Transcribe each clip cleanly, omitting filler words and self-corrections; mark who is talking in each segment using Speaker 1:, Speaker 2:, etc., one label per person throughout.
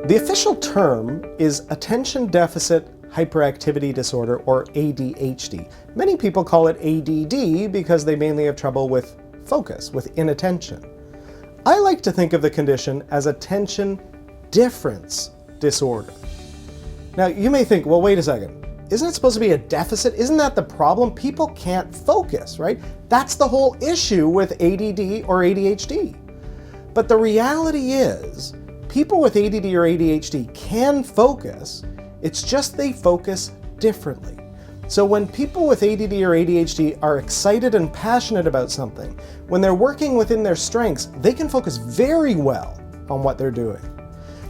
Speaker 1: The official term is Attention Deficit Hyperactivity Disorder, or ADHD. Many people call it ADD because they mainly have trouble with focus, with inattention. I like to think of the condition as attention difference disorder. Now, you may think, well, wait a second. Isn't it supposed to be a deficit? Isn't that the problem? People can't focus, right? That's the whole issue with ADD or ADHD. But the reality is, people with ADD or ADHD can focus, it's just they focus differently. So when people with ADD or ADHD are excited and passionate about something, when they're working within their strengths, they can focus very well on what they're doing.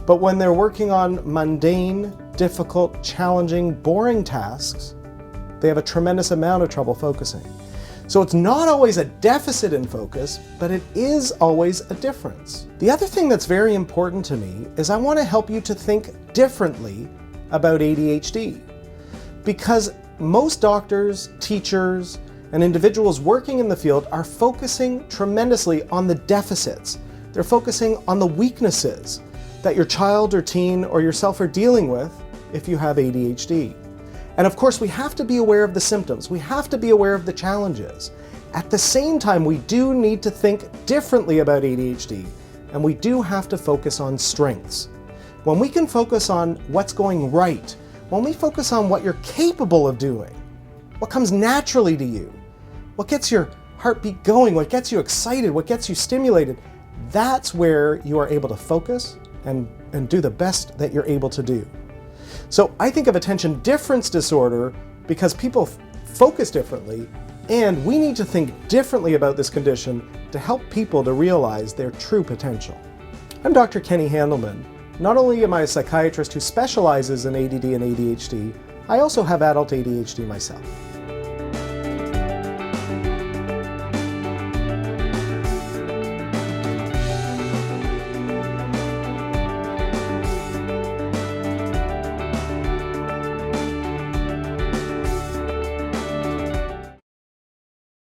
Speaker 1: But when they're working on mundane, difficult, challenging, boring tasks, they have a tremendous amount of trouble focusing. So it's not always a deficit in focus, but it is always a difference. The other thing that's very important to me is I want to help you to think differently about ADHD. Because most doctors, teachers, and individuals working in the field are focusing tremendously on the deficits. They're focusing on the weaknesses that your child or teen or yourself are dealing with if you have ADHD. And of course, we have to be aware of the symptoms. We have to be aware of the challenges. At the same time, we do need to think differently about ADHD, and we do have to focus on strengths. When we can focus on what's going right, when we focus on what you're capable of doing, what comes naturally to you, what gets your heartbeat going, what gets you excited, what gets you stimulated, that's where you are able to focus and do the best that you're able to do. So I think of attention difference disorder because people focus differently, and we need to think differently about this condition to help people to realize their true potential. I'm Dr. Kenny Handelman. Not only am I a psychiatrist who specializes in ADD and ADHD, I also have adult ADHD myself.